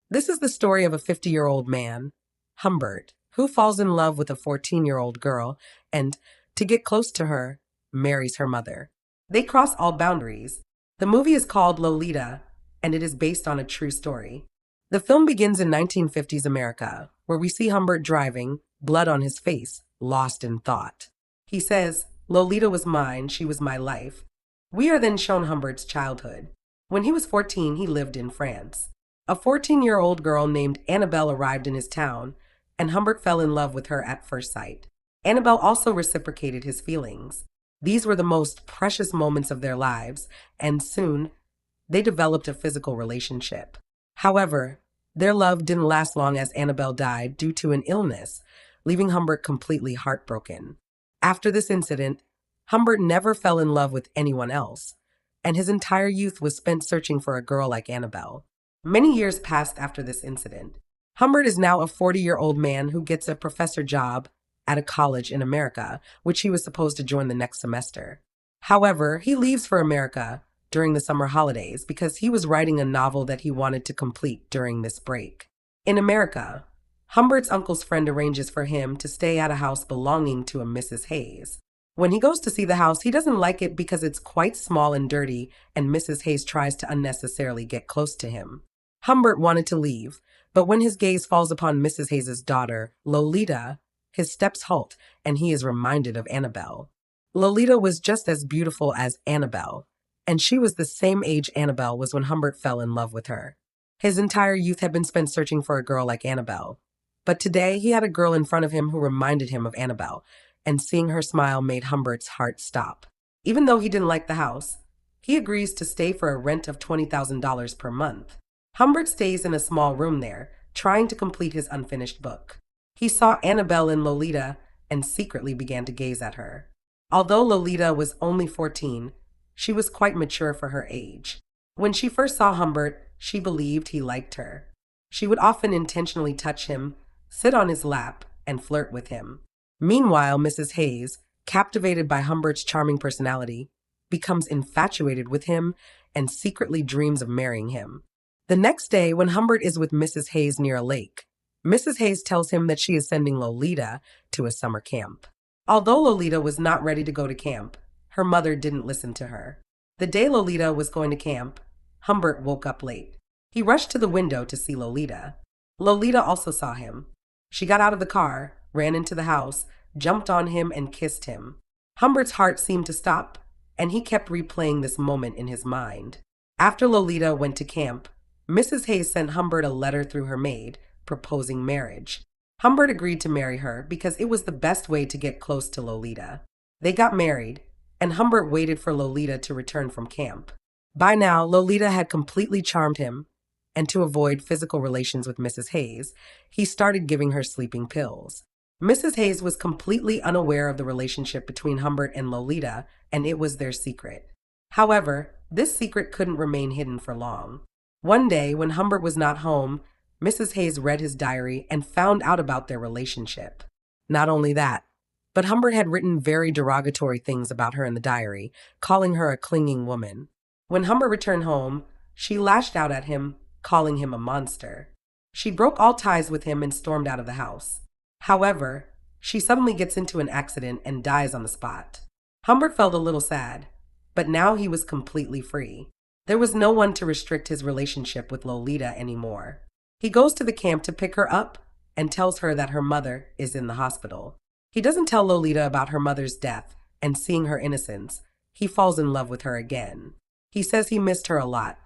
This is the story of a 50-year-old man, Humbert, who falls in love with a 14-year-old girl and, to get close to her, marries her mother. They cross all boundaries. The movie is called Lolita, and it is based on a true story. The film begins in 1950s America, where we see Humbert driving, blood on his face, lost in thought. He says, "Lolita was mine, she was my life." We are then shown Humbert's childhood. When he was 14, he lived in France. A 14-year-old girl named Annabelle arrived in his town, and Humbert fell in love with her at first sight. Annabelle also reciprocated his feelings. These were the most precious moments of their lives, and soon they developed a physical relationship. However, their love didn't last long as Annabelle died due to an illness, leaving Humbert completely heartbroken. After this incident, Humbert never fell in love with anyone else, and his entire youth was spent searching for a girl like Annabelle. Many years passed after this incident. Humbert is now a 40-year-old man who gets a professor job at a college in America, which he was supposed to join the next semester. However, he leaves for America during the summer holidays because he was writing a novel that he wanted to complete during this break. In America, Humbert's uncle's friend arranges for him to stay at a house belonging to a Mrs. Hayes. When he goes to see the house, he doesn't like it because it's quite small and dirty, and Mrs. Hayes tries to unnecessarily get close to him. Humbert wanted to leave, but when his gaze falls upon Mrs. Hayes's daughter, Lolita, his steps halt, and he is reminded of Annabelle. Lolita was just as beautiful as Annabelle, and she was the same age Annabelle was when Humbert fell in love with her. His entire youth had been spent searching for a girl like Annabelle. But today he had a girl in front of him who reminded him of Annabelle, and seeing her smile made Humbert's heart stop. Even though he didn't like the house, he agrees to stay for a rent of $20,000 per month. Humbert stays in a small room there, trying to complete his unfinished book. He saw Annabelle in Lolita and secretly began to gaze at her. Although Lolita was only 14, she was quite mature for her age. When she first saw Humbert, she believed he liked her. She would often intentionally touch him, sit on his lap, and flirt with him. Meanwhile, Mrs. Hayes, captivated by Humbert's charming personality, becomes infatuated with him and secretly dreams of marrying him. The next day, when Humbert is with Mrs. Hayes near a lake, Mrs. Hayes tells him that she is sending Lolita to a summer camp. Although Lolita was not ready to go to camp, her mother didn't listen to her. The day Lolita was going to camp, Humbert woke up late. He rushed to the window to see Lolita. Lolita also saw him. She got out of the car, ran into the house, jumped on him, and kissed him. Humbert's heart seemed to stop, and he kept replaying this moment in his mind. After Lolita went to camp, Mrs. Hayes sent Humbert a letter through her maid, proposing marriage. Humbert agreed to marry her because it was the best way to get close to Lolita. They got married, and Humbert waited for Lolita to return from camp. By now, Lolita had completely charmed him, and to avoid physical relations with Mrs. Hayes, he started giving her sleeping pills. Mrs. Hayes was completely unaware of the relationship between Humbert and Lolita, and it was their secret. However, this secret couldn't remain hidden for long. One day, when Humbert was not home, Mrs. Hayes read his diary and found out about their relationship. Not only that, but Humbert had written very derogatory things about her in the diary, calling her a clinging woman. When Humbert returned home, she lashed out at him, calling him a monster. She broke all ties with him and stormed out of the house. However, she suddenly gets into an accident and dies on the spot. Humbert felt a little sad, but now he was completely free. There was no one to restrict his relationship with Lolita anymore. He goes to the camp to pick her up and tells her that her mother is in the hospital. He doesn't tell Lolita about her mother's death, and seeing her innocence, he falls in love with her again. He says he missed her a lot,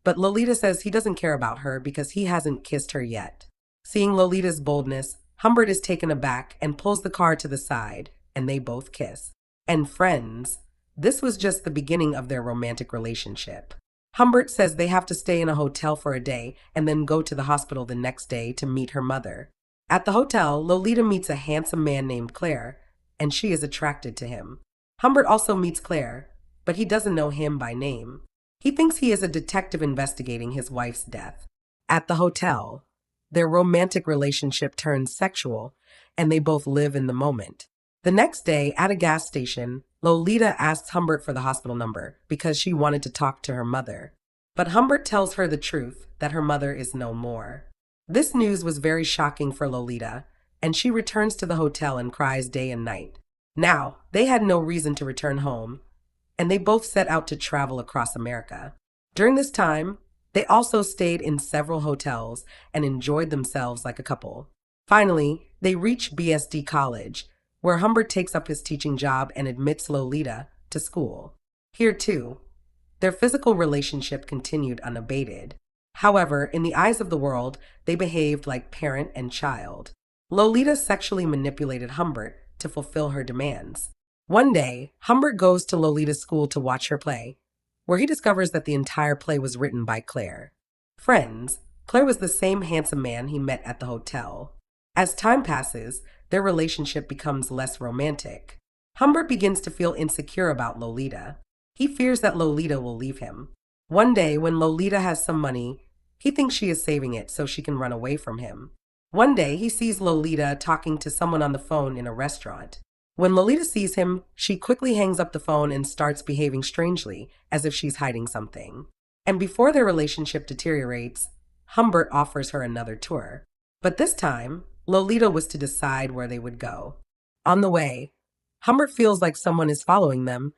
but Lolita says he doesn't care about her because he hasn't kissed her yet. Seeing Lolita's boldness, Humbert is taken aback and pulls the car to the side, and they both kiss. And friends, this was just the beginning of their romantic relationship. Humbert says they have to stay in a hotel for a day and then go to the hospital the next day to meet her mother. At the hotel, Lolita meets a handsome man named Claire, and she is attracted to him. Humbert also meets Claire, but he doesn't know him by name. He thinks he is a detective investigating his wife's death. At the hotel, their romantic relationship turns sexual, and they both live in the moment. The next day, at a gas station, Lolita asks Humbert for the hospital number because she wanted to talk to her mother. But Humbert tells her the truth that her mother is no more. This news was very shocking for Lolita, and she returns to the hotel and cries day and night. Now, they had no reason to return home, and they both set out to travel across America. During this time, they also stayed in several hotels and enjoyed themselves like a couple. Finally, they reach BSD College, where Humbert takes up his teaching job and admits Lolita to school. Here, too, their physical relationship continued unabated. However, in the eyes of the world, they behaved like parent and child. Lolita sexually manipulated Humbert to fulfill her demands. One day, Humbert goes to Lolita's school to watch her play, where he discovers that the entire play was written by Claire. Friends, Claire was the same handsome man he met at the hotel. As time passes, their relationship becomes less romantic. Humbert begins to feel insecure about Lolita. He fears that Lolita will leave him. One day, when Lolita has some money, he thinks she is saving it so she can run away from him. One day, he sees Lolita talking to someone on the phone in a restaurant. When Lolita sees him, she quickly hangs up the phone and starts behaving strangely, as if she's hiding something. And before their relationship deteriorates, Humbert offers her another tour. But this time, Lolita was to decide where they would go. On the way, Humbert feels like someone is following them,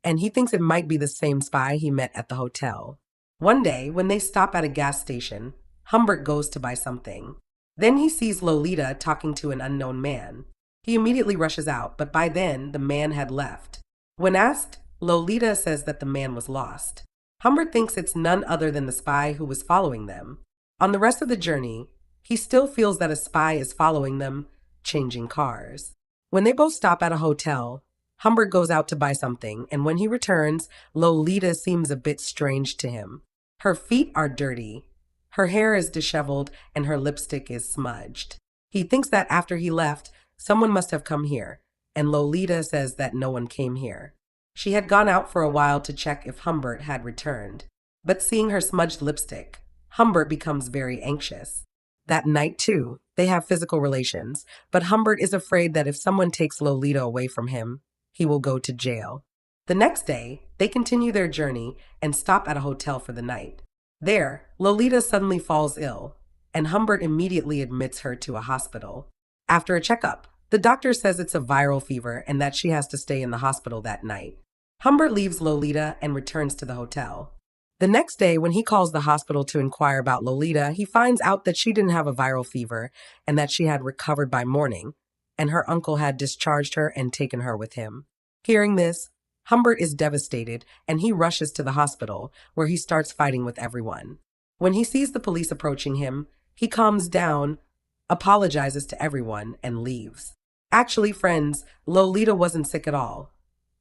and he thinks it might be the same spy he met at the hotel. One day, when they stop at a gas station, Humbert goes to buy something. Then he sees Lolita talking to an unknown man. He immediately rushes out, but by then, the man had left. When asked, Lolita says that the man was lost. Humbert thinks it's none other than the spy who was following them. On the rest of the journey, he still feels that a spy is following them, changing cars. When they both stop at a hotel, Humbert goes out to buy something, and when he returns, Lolita seems a bit strange to him. Her feet are dirty, her hair is disheveled, and her lipstick is smudged. He thinks that after he left, someone must have come here, and Lolita says that no one came here. She had gone out for a while to check if Humbert had returned, but seeing her smudged lipstick, Humbert becomes very anxious. That night, too, they have physical relations, but Humbert is afraid that if someone takes Lolita away from him, he will go to jail. The next day, they continue their journey and stop at a hotel for the night. There, Lolita suddenly falls ill, and Humbert immediately admits her to a hospital. After a checkup, the doctor says it's a viral fever and that she has to stay in the hospital that night. Humbert leaves Lolita and returns to the hotel. The next day, when he calls the hospital to inquire about Lolita, he finds out that she didn't have a viral fever and that she had recovered by morning, and her uncle had discharged her and taken her with him. Hearing this, Humbert is devastated and he rushes to the hospital, where he starts fighting with everyone. When he sees the police approaching him, he calms down, apologizes to everyone, and leaves. Actually, friends, Lolita wasn't sick at all.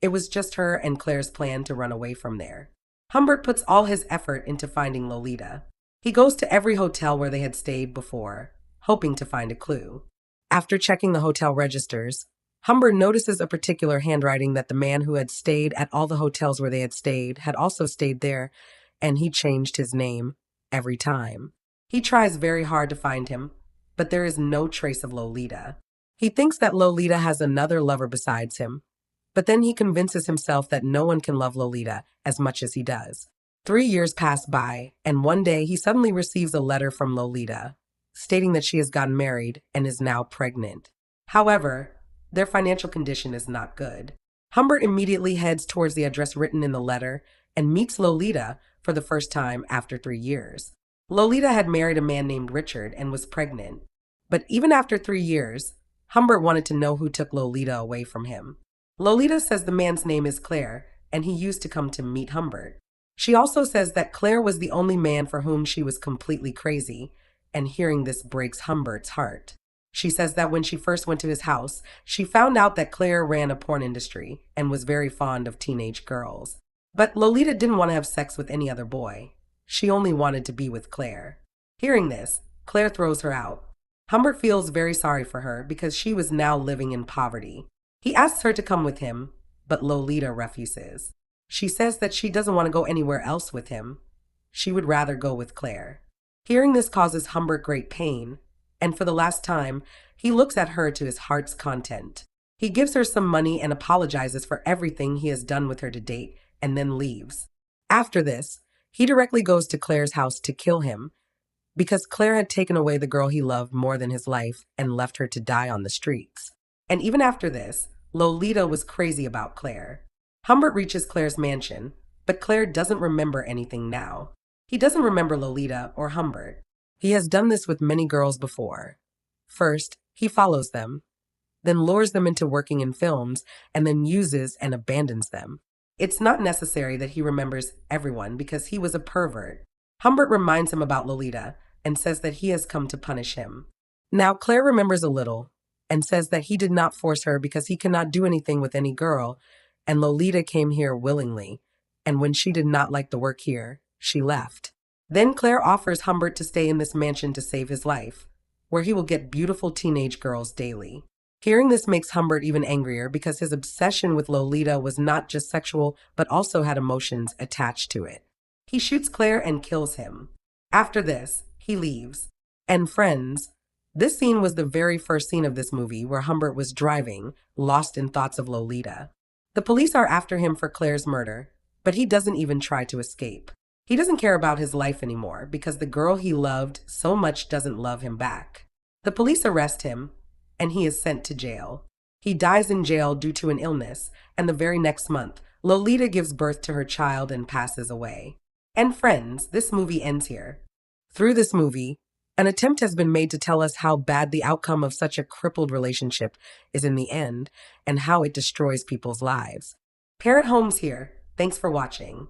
It was just her and Claire's plan to run away from there. Humbert puts all his effort into finding Lolita. He goes to every hotel where they had stayed before, hoping to find a clue. After checking the hotel registers, Humbert notices a particular handwriting that the man who had stayed at all the hotels where they had stayed had also stayed there, and he changed his name every time. He tries very hard to find him, but there is no trace of Lolita. He thinks that Lolita has another lover besides him, but then he convinces himself that no one can love Lolita as much as he does. 3 years pass by, and one day he suddenly receives a letter from Lolita, stating that she has gotten married and is now pregnant. However, their financial condition is not good. Humbert immediately heads towards the address written in the letter and meets Lolita for the first time after 3 years. Lolita had married a man named Richard and was pregnant. But even after 3 years, Humbert wanted to know who took Lolita away from him. Lolita says the man's name is Claire, and he used to come to meet Humbert. She also says that Claire was the only man for whom she was completely crazy, and hearing this breaks Humbert's heart. She says that when she first went to his house, she found out that Claire ran a porn industry and was very fond of teenage girls. But Lolita didn't want to have sex with any other boy. She only wanted to be with Claire. Hearing this, Claire throws her out. Humbert feels very sorry for her because she was now living in poverty. He asks her to come with him, but Lolita refuses. She says that she doesn't want to go anywhere else with him. She would rather go with Claire. Hearing this causes Humbert great pain, and for the last time, he looks at her to his heart's content. He gives her some money and apologizes for everything he has done with her to date, and then leaves. After this, he directly goes to Claire's house to kill him. because Claire had taken away the girl he loved more than his life and left her to die on the streets. And even after this, Lolita was crazy about Claire. Humbert reaches Claire's mansion, but Claire doesn't remember anything now. He doesn't remember Lolita or Humbert. He has done this with many girls before. First, he follows them, then lures them into working in films, and then uses and abandons them. It's not necessary that he remembers everyone because he was a pervert. Humbert reminds him about Lolita and says that he has come to punish him. Now Claire remembers a little and says that he did not force her because he cannot do anything with any girl, and Lolita came here willingly, and when she did not like the work here, she left. Then Claire offers Humbert to stay in this mansion to save his life, where he will get beautiful teenage girls daily. Hearing this makes Humbert even angrier because his obsession with Lolita was not just sexual, but also had emotions attached to it. He shoots Claire and kills him. After this, he leaves. And friends, this scene was the very first scene of this movie where Humbert was driving, lost in thoughts of Lolita. The police are after him for Claire's murder, but he doesn't even try to escape. He doesn't care about his life anymore because the girl he loved so much doesn't love him back. The police arrest him, and he is sent to jail. He dies in jail due to an illness, and the very next month, Lolita gives birth to her child and passes away. And friends, this movie ends here. Through this movie, an attempt has been made to tell us how bad the outcome of such a crippled relationship is in the end, and how it destroys people's lives. Parrot Holmes here. Thanks for watching.